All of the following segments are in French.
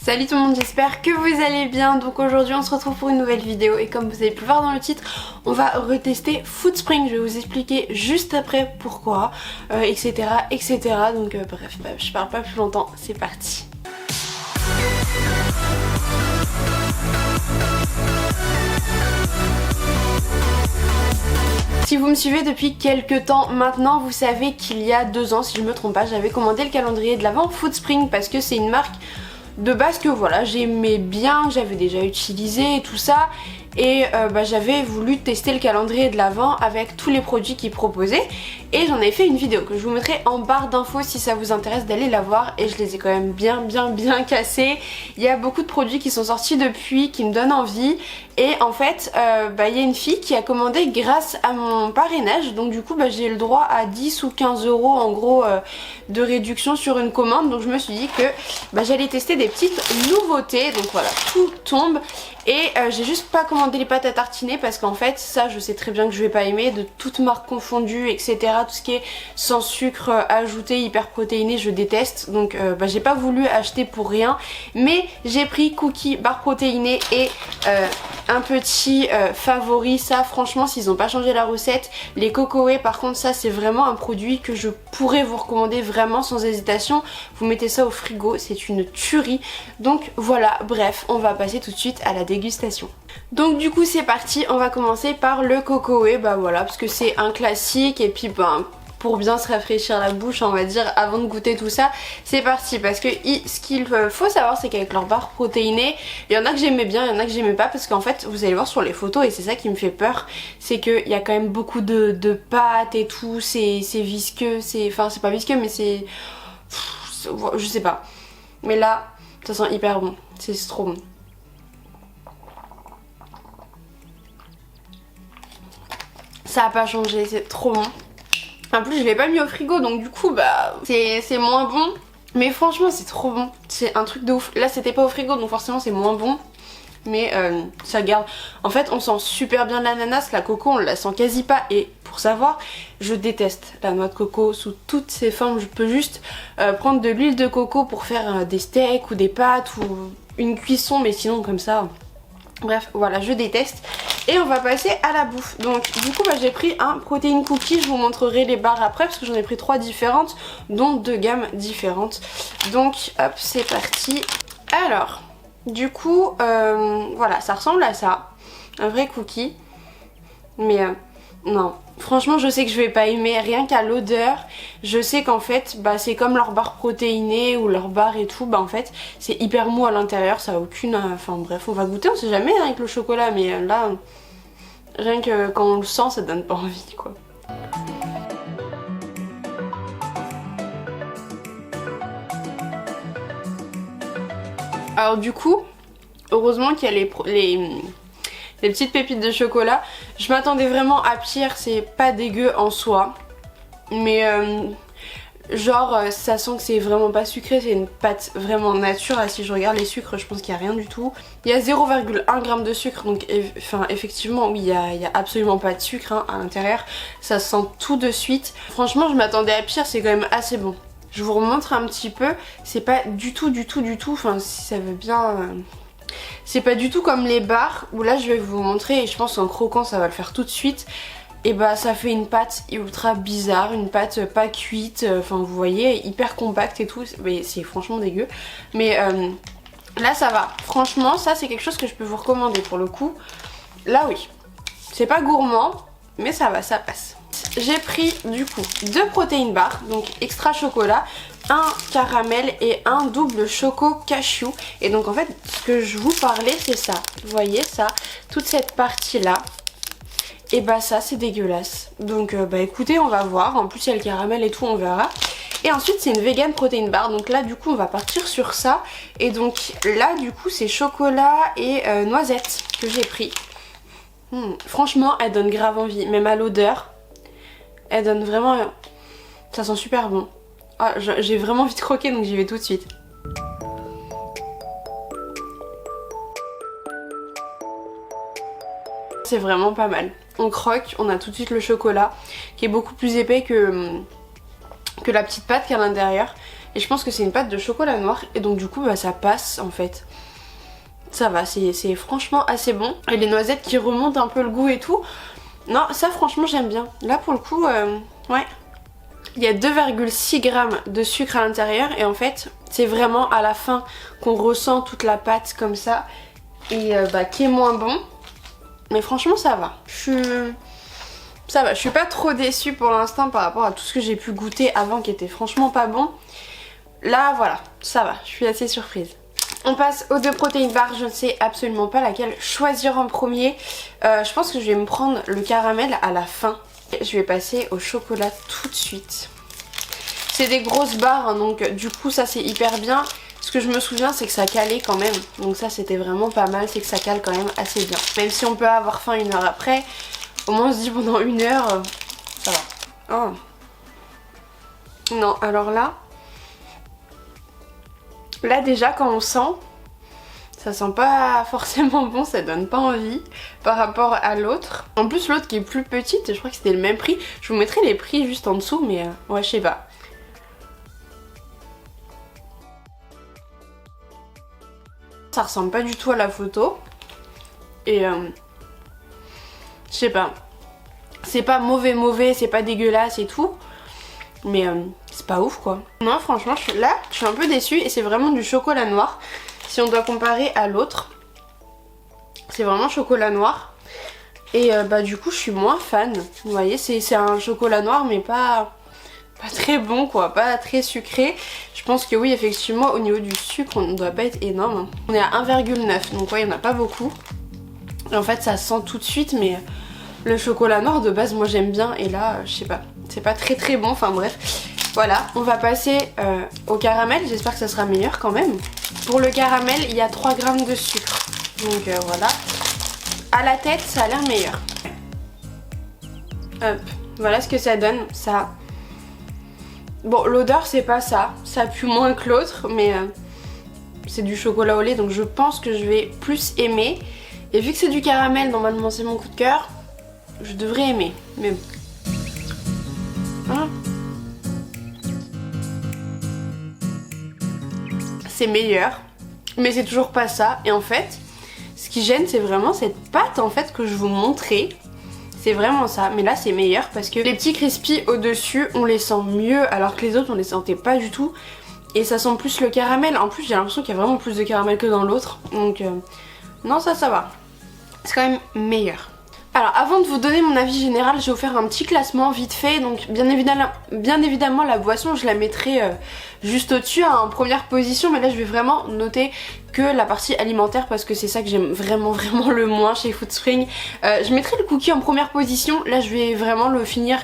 Salut tout le monde, j'espère que vous allez bien. Donc aujourd'hui on se retrouve pour une nouvelle vidéo et comme vous avez pu voir dans le titre, on va retester Foodspring. Je vais vous expliquer juste après pourquoi, etc. etc. Donc bref, je parle pas plus longtemps, c'est parti. Si vous me suivez depuis quelques temps maintenant, vous savez qu'il y a 2 ans, si je me trompe pas, j'avais commandé le calendrier de l'Avent Foodspring parce que c'est une marque de base que voilà, j'aimais bien, que j'avais déjà utilisé et tout ça. Et j'avais voulu tester le calendrier de l'Avent avec tous les produits qu'ils proposaient. Et j'en ai fait une vidéo que je vous mettrai en barre d'infos si ça vous intéresse d'aller la voir. Et je les ai quand même bien cassés. Il y a beaucoup de produits qui sont sortis depuis, qui me donnent envie. Et en fait, il y a une fille qui a commandé grâce à mon parrainage. Donc du coup, j'ai le droit à 10 ou 15 euros en gros de réduction sur une commande. Donc je me suis dit que j'allais tester des petites nouveautés. Donc voilà, tout tombe. Et j'ai juste pas commandé les pâtes à tartiner parce qu'en fait ça je sais très bien que je vais pas aimer, de toutes marques confondues, etc. Tout ce qui est sans sucre ajouté, hyper protéiné, je déteste. Donc j'ai pas voulu acheter pour rien. Mais j'ai pris cookies, barres protéinées et un petit favori. Ça franchement s'ils ont pas changé la recette. Les Cocoé par contre ça c'est vraiment un produit que je pourrais vous recommander vraiment sans hésitation. Vous mettez ça au frigo, c'est une tuerie. Donc voilà, bref, on va passer tout de suite à la dégustation. Donc du coup c'est parti, on va commencer par le Cocoé, voilà, parce que c'est un classique et puis pour bien se rafraîchir la bouche on va dire avant de goûter tout ça, c'est parti. Parce que ce qu'il faut savoir c'est qu'avec leur barre protéinée, il y en a que j'aimais bien, il y en a que j'aimais pas parce qu'en fait vous allez voir sur les photos et c'est ça qui me fait peur, c'est qu'il y a quand même beaucoup de pâtes et tout, c'est visqueux, enfin c'est pas visqueux mais c'est... je sais pas. Mais là ça sent hyper bon, c'est trop bon. Ça a pas changé, c'est trop bon. En plus je l'ai pas mis au frigo donc du coup c'est moins bon. Mais franchement c'est trop bon, c'est un truc de ouf. Là c'était pas au frigo donc forcément c'est moins bon. Mais ça garde. En fait on sent super bien l'ananas, la coco on la sent quasi pas. Et pour savoir, je déteste la noix de coco sous toutes ses formes. Je peux juste prendre de l'huile de coco pour faire des steaks ou des pâtes ou une cuisson, mais sinon comme ça... Bref, voilà, je déteste. Et on va passer à la bouffe. Donc du coup j'ai pris un protéine cookie. Je vous montrerai les barres après parce que j'en ai pris 3 différentes, dont 2 gammes différentes. Donc hop, c'est parti. Alors, du coup, voilà, ça ressemble à ça. Un vrai cookie. Mais non, franchement je sais que je vais pas aimer, rien qu'à l'odeur. Je sais qu'en fait c'est comme leur barre protéinée ou leur barre et tout. En fait c'est hyper mou à l'intérieur, ça a aucune... Enfin bref, on va goûter, on sait jamais avec le chocolat. Mais là, rien que quand on le sent ça donne pas envie quoi. Alors du coup, heureusement qu'il y a les petites pépites de chocolat. Je m'attendais vraiment à pire, c'est pas dégueu en soi. Mais ça sent que c'est vraiment pas sucré, c'est une pâte vraiment nature. Là si je regarde les sucres je pense qu'il n'y a rien du tout. Il y a 0,1 g de sucre donc effectivement oui il y a absolument pas de sucre à l'intérieur. Ça se sent tout de suite. Franchement je m'attendais à pire, c'est quand même assez bon. Je vous remontre un petit peu, c'est pas du tout, enfin si ça veut bien... C'est pas du tout comme les barres où là je vais vous montrer et je pense qu'en croquant ça va le faire tout de suite. Et ça fait une pâte ultra bizarre, une pâte pas cuite, enfin vous voyez, hyper compacte et tout, mais c'est franchement dégueu. Mais là ça va, franchement ça c'est quelque chose que je peux vous recommander pour le coup. Là oui, c'est pas gourmand mais ça va, ça passe. J'ai pris du coup 2 protéines barres, donc extra chocolat, un caramel et un double choco cashew. Et donc en fait ce que je vous parlais c'est ça, vous voyez ça, toute cette partie là. Et ça c'est dégueulasse. Donc écoutez on va voir, en plus il y a le caramel et tout, on verra. Et ensuite c'est une vegan protein bar, donc là du coup on va partir sur ça. Et donc là du coup c'est chocolat et noisette que j'ai pris. Franchement elle donne grave envie, même à l'odeur. Elle donne vraiment... Ça sent super bon. Ah, j'ai vraiment envie de croquer donc j'y vais tout de suite. C'est vraiment pas mal. On croque, on a tout de suite le chocolat qui est beaucoup plus épais que la petite pâte qu'il y a à l'intérieur. Et je pense que c'est une pâte de chocolat noir et donc du coup bah ça passe en fait. Ça va, c'est franchement assez bon. Et les noisettes qui remontent un peu le goût et tout. Non, ça franchement j'aime bien. Là pour le coup, ouais. Il y a 2,6 grammes de sucre à l'intérieur et en fait c'est vraiment à la fin qu'on ressent toute la pâte comme ça. Et bah qui est moins bon. Mais franchement ça va. Ça va, je suis pas trop déçue pour l'instant par rapport à tout ce que j'ai pu goûter avant qui était franchement pas bon. Là voilà, ça va, je suis assez surprise. On passe aux 2 protéines bars, je ne sais absolument pas laquelle choisir en premier. Je pense que je vais me prendre le caramel à la fin. Je vais passer au chocolat tout de suite. C'est des grosses barres, hein, donc du coup ça c'est hyper bien. Ce que je me souviens c'est que ça calait quand même. Donc ça c'était vraiment pas mal, c'est que ça cale quand même assez bien. Même si on peut avoir faim 1 heure après, au moins on se dit pendant 1 heure, ça va. Oh. Non, alors là... Là déjà quand on sent, ça sent pas forcément bon, ça donne pas envie par rapport à l'autre. En plus l'autre qui est plus petite, je crois que c'était le même prix. Je vous mettrai les prix juste en dessous mais ouais je sais pas. Ça ressemble pas du tout à la photo. Et je sais pas. C'est pas mauvais, c'est pas dégueulasse et tout. Mais c'est pas ouf quoi. Moi franchement là je suis un peu déçue et c'est vraiment du chocolat noir. Si on doit comparer à l'autre, c'est vraiment chocolat noir. Et bah du coup je suis moins fan. Vous voyez c'est un chocolat noir mais pas très bon quoi, pas très sucré. Je pense que oui effectivement au niveau du sucre on ne doit pas être énorme. On est à 1,9 donc ouais il n'y en a pas beaucoup. Et en fait ça sent tout de suite mais le chocolat noir de base moi j'aime bien et là je sais pas. C'est pas très bon, enfin bref. Voilà, on va passer au caramel, j'espère que ça sera meilleur quand même. Pour le caramel, il y a 3 grammes de sucre. Donc voilà. À la tête, ça a l'air meilleur. Hop, voilà ce que ça donne. Ça... Bon, l'odeur c'est pas ça. Ça pue moins que l'autre, mais c'est du chocolat au lait, donc je pense que je vais plus aimer. Et vu que c'est du caramel, normalement c'est mon coup de cœur, je devrais aimer. Mais bon. C'est meilleur mais c'est toujours pas ça et en fait ce qui gêne c'est vraiment cette pâte en fait que je vous montrais, c'est vraiment ça mais là c'est meilleur parce que les petits crispy au dessus on les sent mieux alors que les autres on les sentait pas du tout et ça sent plus le caramel, en plus j'ai l'impression qu'il y a vraiment plus de caramel que dans l'autre donc non ça va, c'est quand même meilleur. Alors avant de vous donner mon avis général, je vais vous faire un petit classement vite fait. Donc bien évidemment la boisson je la mettrai juste au-dessus en première position. Mais là je vais vraiment noter que la partie alimentaire parce que c'est ça que j'aime vraiment le moins chez Foodspring. Je mettrai le cookie en première position. Là je vais vraiment le finir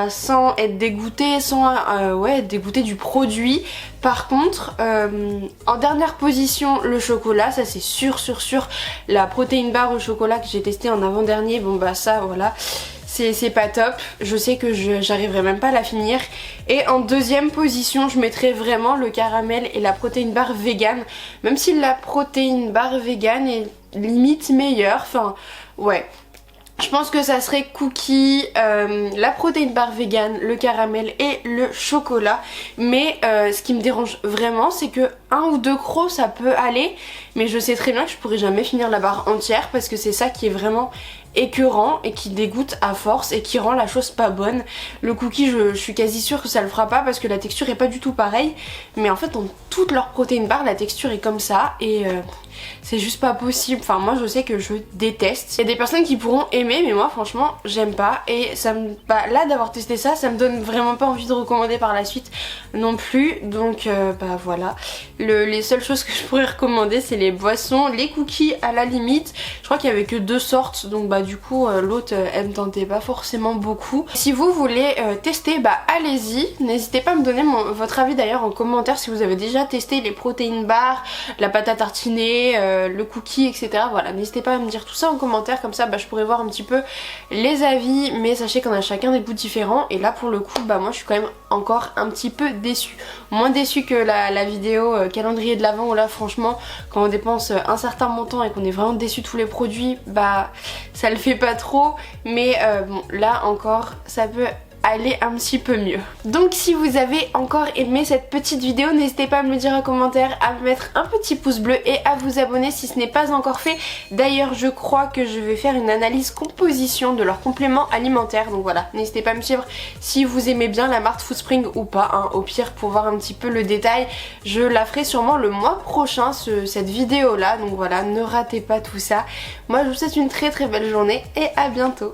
sans être dégoûtée, sans être dégoûtée du produit. Par contre, en dernière position, le chocolat, ça c'est sûr. La protéine bar au chocolat que j'ai testé en avant-dernier, bon bah ça voilà, c'est pas top. Je sais que j'arriverai même pas à la finir. Et en deuxième position, je mettrai vraiment le caramel et la protéine bar vegan. Même si la protéine bar vegan est limite meilleure, enfin ouais. Je pense que ça serait cookie, la protéine bar vegan, le caramel et le chocolat. Mais ce qui me dérange vraiment c'est que 1 ou 2 crocs ça peut aller. Mais je sais très bien que je pourrais jamais finir la barre entière parce que c'est ça qui est vraiment écœurant et qui dégoûte à force et qui rend la chose pas bonne. Le cookie je suis quasi sûre que ça le fera pas parce que la texture est pas du tout pareille. Mais en fait dans toutes leurs protéines bar la texture est comme ça et c'est juste pas possible. Enfin moi je sais que je déteste. Il y a des personnes qui pourront aimer mais moi franchement j'aime pas. Et ça me... là d'avoir testé ça, ça me donne vraiment pas envie de recommander par la suite non plus. Donc voilà. Les seules choses que je pourrais recommander c'est les boissons, les cookies à la limite. Je crois qu'il y avait que 2 sortes donc du coup l'autre elle me tentait pas forcément beaucoup. Si vous voulez tester allez-y. N'hésitez pas à me donner votre avis d'ailleurs en commentaire si vous avez déjà testé les protéines bar, la pâte à tartiner, le cookie etc. Voilà, n'hésitez pas à me dire tout ça en commentaire comme ça je pourrais voir un petit peu les avis. Mais sachez qu'on a chacun des goûts différents et là pour le coup moi je suis quand même encore un petit peu déçue. Moins déçue que la vidéo calendrier de l'Avent où là franchement quand on dépense un certain montant et qu'on est vraiment déçu de tous les produits ça le fait pas trop. Mais bon là encore ça peut aller un petit peu mieux. Donc si vous avez encore aimé cette petite vidéo, n'hésitez pas à me le dire en commentaire, à me mettre un petit pouce bleu et à vous abonner si ce n'est pas encore fait. D'ailleurs je crois que je vais faire une analyse composition de leurs compléments alimentaires, donc voilà, n'hésitez pas à me suivre si vous aimez bien la marque Foodspring ou pas, hein. Au pire pour voir un petit peu le détail, je la ferai sûrement le mois prochain cette vidéo là, donc voilà, ne ratez pas tout ça. Moi je vous souhaite une très belle journée et à bientôt.